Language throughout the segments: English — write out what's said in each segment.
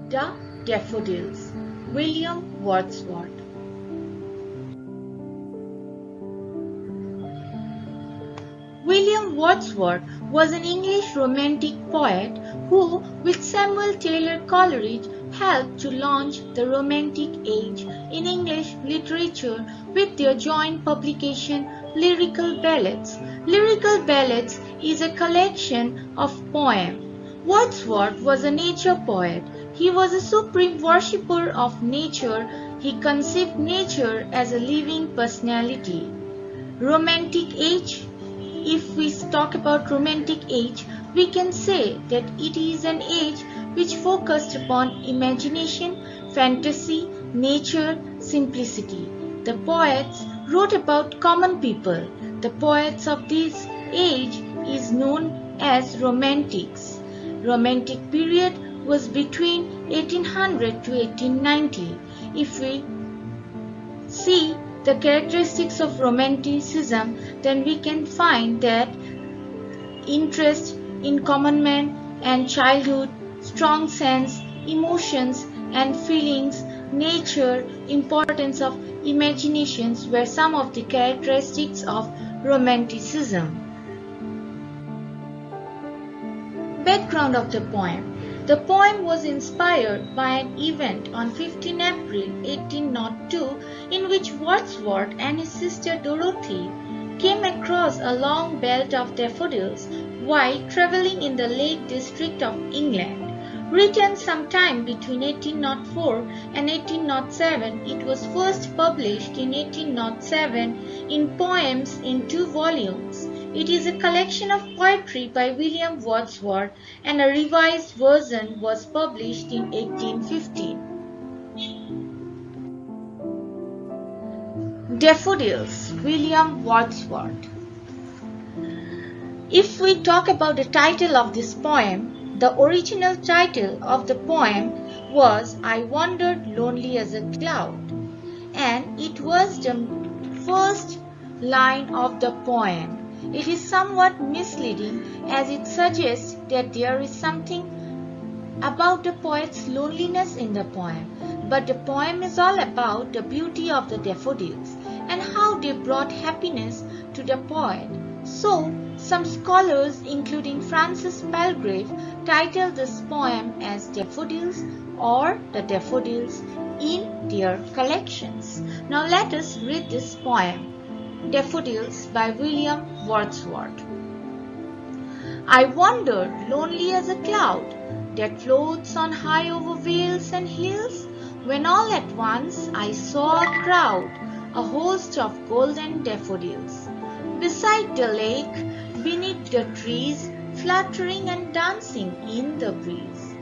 The Daffodils, William Wordsworth. William Wordsworth was an English romantic poet who, with Samuel Taylor Coleridge, helped to launch the Romantic Age in English literature with their joint publication Lyrical Ballads. Lyrical Ballads is a collection of poems. Wordsworth was a nature poet. He was a supreme worshipper of nature. He conceived nature as a living personality. Romantic Age. If we talk about Romantic Age, we can say that it is an age which focused upon imagination, fantasy, nature, simplicity. The poets wrote about common people. The poets of this age is known as Romantics. Romantic period was between 1800 to 1890. If we see the characteristics of Romanticism, then we can find that interest in common man and childhood, strong sense, emotions and feelings, nature, importance of imaginations were some of the characteristics of Romanticism. Background of the poem. The poem was inspired by an event on 15 April 1802 in which Wordsworth and his sister Dorothy came across a long belt of daffodils while travelling in the Lake District of England. Written sometime between 1804 and 1807, it was first published in 1807 in Poems in 2 volumes. It is a collection of poetry by William Wordsworth, and a revised version was published in 1815. Daffodils, William Wordsworth. If we talk about the title of this poem, the original title of the poem was I Wandered Lonely as a Cloud, and it was the first line of the poem. It is somewhat misleading as it suggests that there is something about the poet's loneliness in the poem, but the poem is all about the beauty of the daffodils and how they brought happiness to the poet. So, some scholars, including Francis Palgrave, titled this poem as Daffodils or the Daffodils in their collections. Now let us read this poem. Daffodils by William Wordsworth. I wandered lonely as a cloud that floats on high over vales and hills, when all at once I saw a crowd, a host of golden daffodils, beside the lake, beneath the trees, fluttering and dancing in the breeze,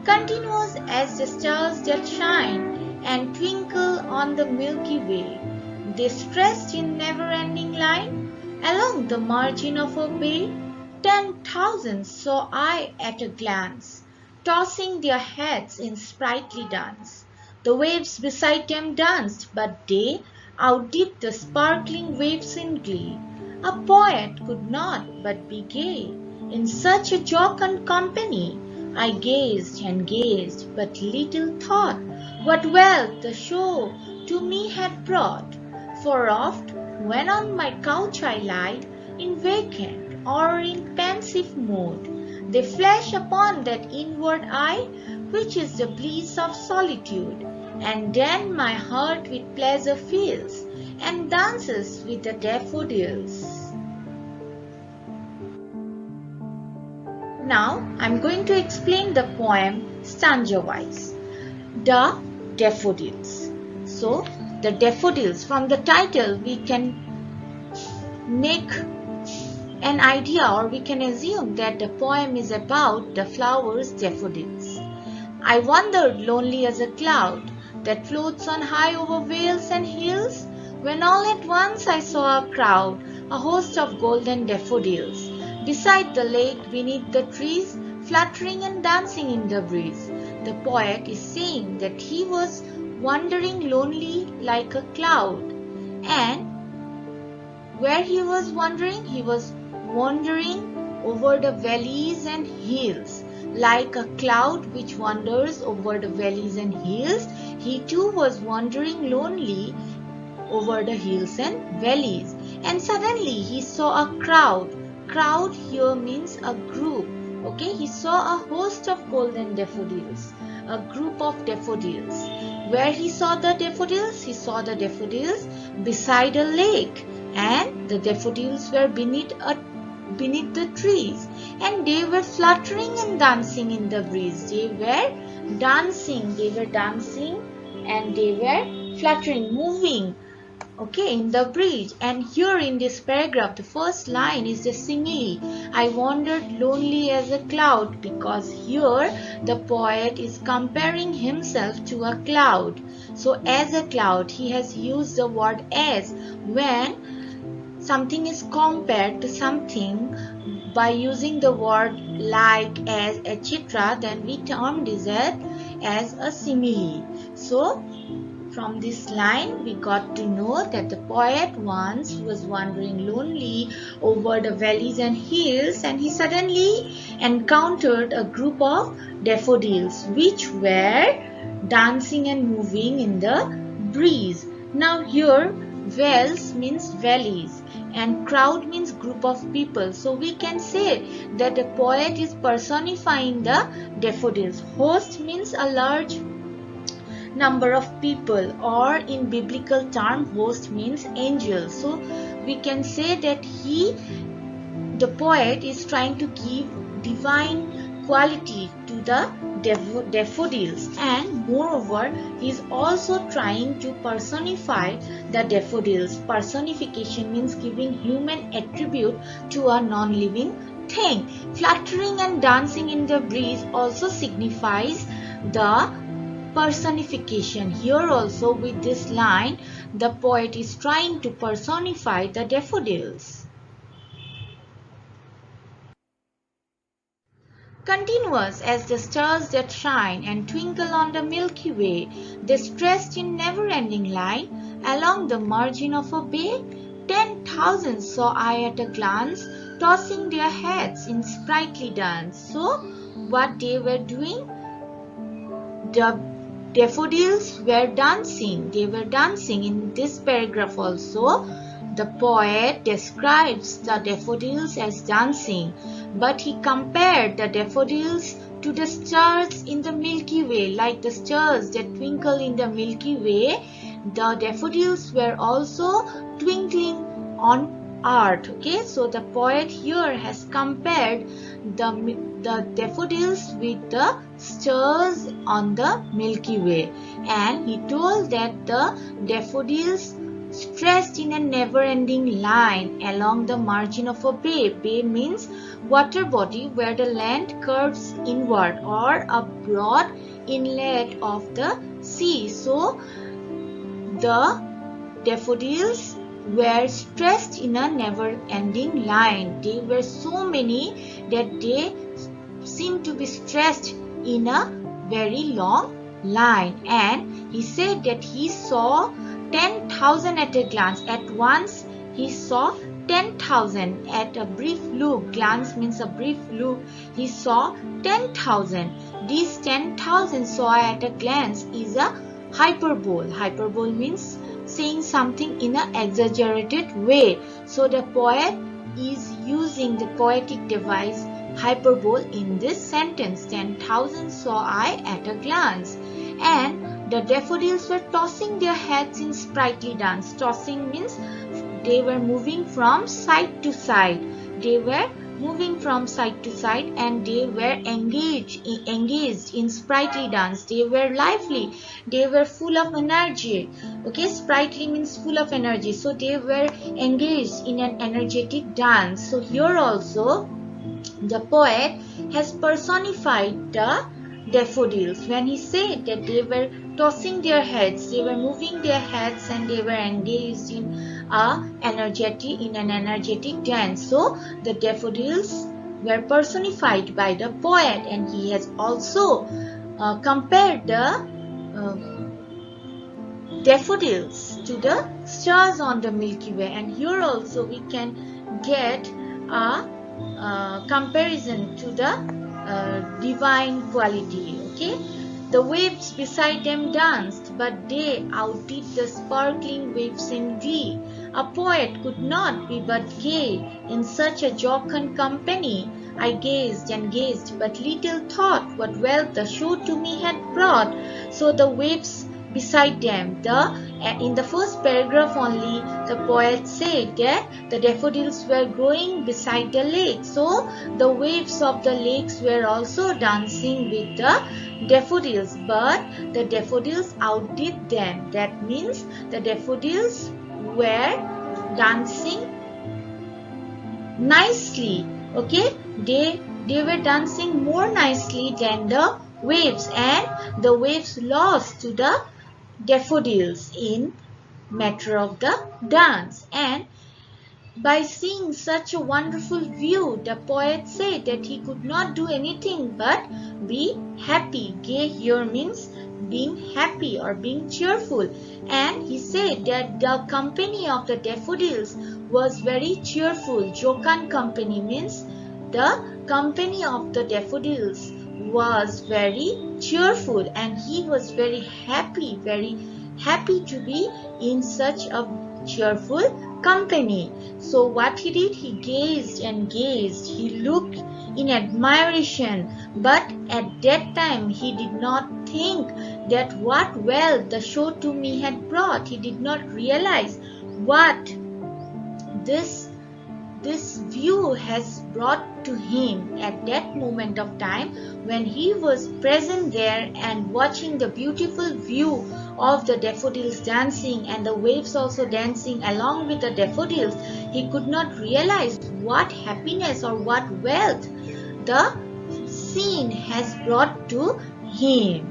continuous as the stars that shine and twinkle on the Milky Way. They stretched in never-ending line along the margin of a bay. 10,000 saw I at a glance, tossing their heads in sprightly dance. The waves beside them danced, but they outdid the sparkling waves in glee. A poet could not but be gay in such a jocund company. I gazed and gazed, but little thought what wealth the show to me had brought. For oft, when on my couch I lie, in vacant or in pensive mood, they flash upon that inward eye, which is the bliss of solitude, and then my heart with pleasure fills, and dances with the daffodils. Now, I am going to explain the poem stanza-wise. The Daffodils. So, the daffodils, from the title we can make an idea, or we can assume that the poem is about the flowers daffodils. I wandered lonely as a cloud that floats on high over vales and hills, when all at once I saw a crowd, a host of golden daffodils, beside the lake, beneath the trees, fluttering and dancing in the breeze. The poet is saying that he was wandering lonely like a cloud, and where he was wandering over the valleys and hills, like a cloud which wanders over the valleys and hills, he too was wandering lonely over the hills and valleys. And suddenly he saw a crowd. Crowd here means a group. Okay, he saw a host of golden daffodils, a group of daffodils. Where he saw the daffodils? He saw the daffodils beside a lake, and the daffodils were beneath the trees, and they were fluttering and dancing in the breeze. They were dancing, and they were fluttering, moving, okay, in the breeze. And here in this paragraph, the first line is the simile. I wandered lonely as a cloud, because here the poet is comparing himself to a cloud. So as a cloud, he has used the word as. When something is compared to something by using the word like, as, etc., then we term this as a simile. So from this line, we got to know that the poet once was wandering lonely over the valleys and hills, and he suddenly encountered a group of daffodils which were dancing and moving in the breeze. Now here, vales means valleys and crowd means group of people. So we can say that the poet is personifying the daffodils. Host means a large number of people, or in biblical term, host means angels. So we can say that the poet is trying to give divine quality to the daffodils, and moreover he is also trying to personify the daffodils. Personification means giving human attribute to a non-living thing. Fluttering and dancing in the breeze also signifies the personification. Here also with this line, the poet is trying to personify the daffodils. Continuous as the stars that shine and twinkle on the Milky Way, they stretched in never-ending line along the margin of a bay. 10,000 saw I at a glance, tossing their heads in sprightly dance. So what they were doing? The daffodils were dancing. They were dancing. In this paragraph also, the poet describes the daffodils as dancing, but he compared the daffodils to the stars in the Milky Way. Like the stars that twinkle in the Milky Way, the daffodils were also twinkling on earth. Okay, so the poet here has compared the daffodils with the stars on the Milky Way, and he told that the daffodils stretched in a never-ending line along the margin of a bay. Bay means water body where the land curves inward, or a broad inlet of the sea. So the daffodils were stretched in a never-ending line. They were so many that they seemed to be stretched in a very long line. And he said that he saw 10,000 at a glance. At once he saw 10,000 at a brief look. Glance means a brief look. He saw 10,000. These 10,000 saw at a glance is a hyperbole. Hyperbole means saying something in an exaggerated way. So the poet is using the poetic device hyperbole in this sentence. 10,000 saw I at a glance. And the daffodils were tossing their heads in sprightly dance. Tossing means they were moving from side to side. They were moving from side to side, and they were engaged in sprightly dance. They were lively. They were full of energy. Okay, sprightly means full of energy. So they were engaged in an energetic dance. So here also the poet has personified the daffodils when he said that they were tossing their heads, they were moving their heads, and they were engaged in an energetic dance. So the daffodils were personified by the poet, and he has also compared the daffodils to the stars on the Milky Way. And here also we can get a comparison to the divine quality. Okay, the waves beside them danced, but they outdid the sparkling waves in glee. A poet could not be but gay in such a jocund company. I gazed and gazed, but little thought what wealth the show to me had brought. So the waves beside them, in the first paragraph only, the poet said that the daffodils were growing beside the lake. So the waves of the lakes were also dancing with the daffodils, but the daffodils outdid them. That means the daffodils were dancing nicely. Okay, they were dancing more nicely than the waves, and the waves lost to the daffodils in matter of the dance. And by seeing such a wonderful view, the poet said that he could not do anything but be happy. Gay here means being happy or being cheerful. And he said that the company of the daffodils was very cheerful. Jocund company means the company of the daffodils was very cheerful, and he was very happy to be in such a cheerful company. So what he did, he gazed and gazed, he looked in admiration, but at that time he did not think that what wealth the show to me had brought. He did not realize what this view has brought to him at that moment of time when he was present there and watching the beautiful view of the daffodils dancing and the waves also dancing along with the daffodils. He could not realize what happiness or what wealth the scene has brought to him.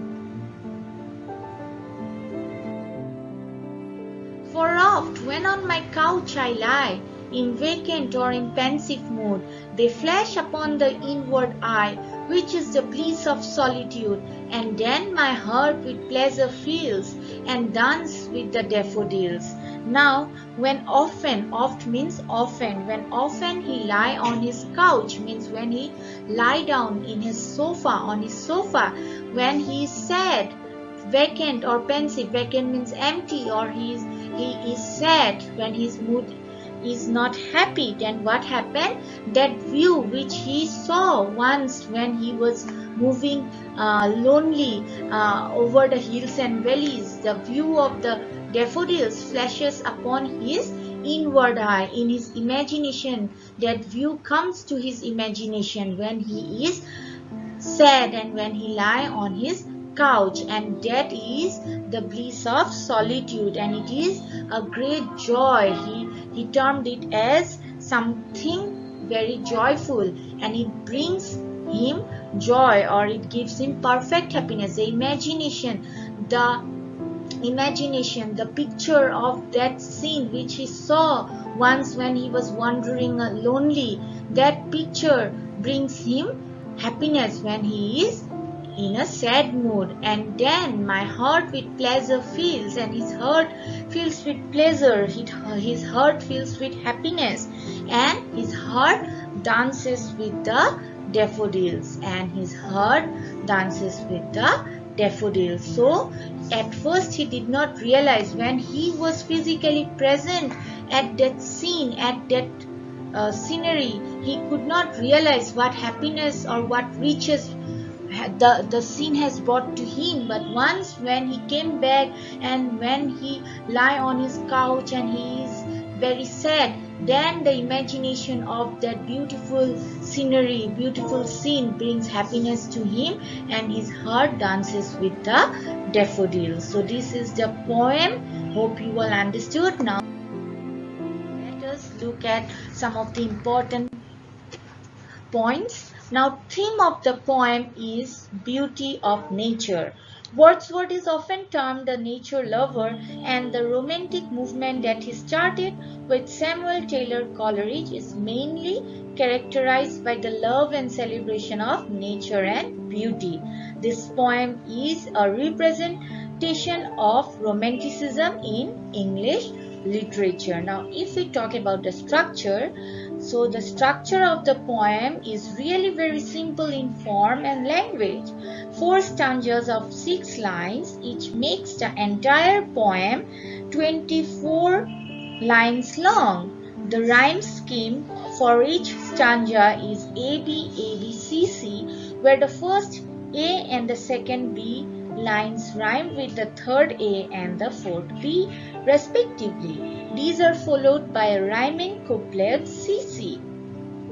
For oft when on my couch I lie, in vacant or in pensive mood, they flash upon the inward eye, which is the bliss of solitude, and then my heart with pleasure fills, and dance with the daffodils. Now, when often, oft means often, when often he lie on his couch, means when he lie down in his sofa, on his sofa, when he is sad, vacant or pensive, vacant means empty, or he is sad, when his mood is not happy, then what happened? That view which he saw once when he was moving lonely over the hills and valleys, the view of the daffodils flashes upon his inward eye, in his imagination. That view comes to his imagination when he is sad and when he lie on his couch, and that is the bliss of solitude, and it is a great joy. He termed it as something very joyful, and it brings him joy, or it gives him perfect happiness. The imagination, the picture of that scene which he saw once when he was wandering lonely, that picture brings him happiness when he is in a sad mood. And then my heart with pleasure fills, and his heart fills with pleasure, his heart fills with happiness, and his heart dances with the daffodils, and his heart dances with the daffodils. So at first he did not realize, when he was physically present at that scene, at that scenery, he could not realize what happiness or what riches the scene has brought to him. But once when he came back, and when he lie on his couch and he is very sad, then the imagination of that beautiful scenery, beautiful scene brings happiness to him, and his heart dances with the daffodils. So this is the poem. Hope you all understood. Now let us look at some of the important points. Now, theme of the poem is beauty of nature. Wordsworth is often termed a nature lover, and the romantic movement that he started with Samuel Taylor Coleridge is mainly characterized by the love and celebration of nature and beauty. This poem is a representation of romanticism in English literature. Now, if we talk about the structure, So the structure of the poem is really very simple in form and language. 4 stanzas of 6 lines, each makes the entire poem 24 lines long. The rhyme scheme for each stanza is A B A B C C, where the first A and the second B lines rhyme with the third A and the fourth B respectively. These are followed by a rhyming couplet CC.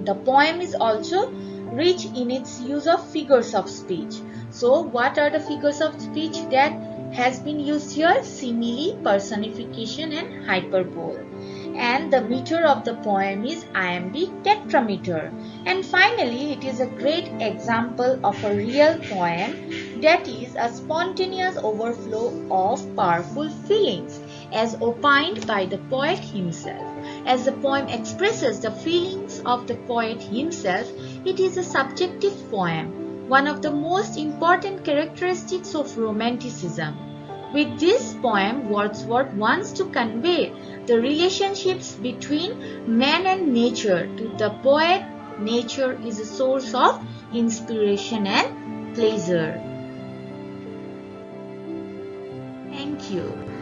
The poem is also rich in its use of figures of speech. So what are the figures of speech that has been used here? Simile, personification and hyperbole. And the meter of the poem is iambic tetrameter. And finally, it is a great example of a real poem, that is a spontaneous overflow of powerful feelings as opined by the poet himself. As the poem expresses the feelings of the poet himself, it is a subjective poem, one of the most important characteristics of Romanticism. With this poem, Wordsworth wants to convey the relationships between man and nature. To the poet, nature is a source of inspiration and pleasure. Thank you.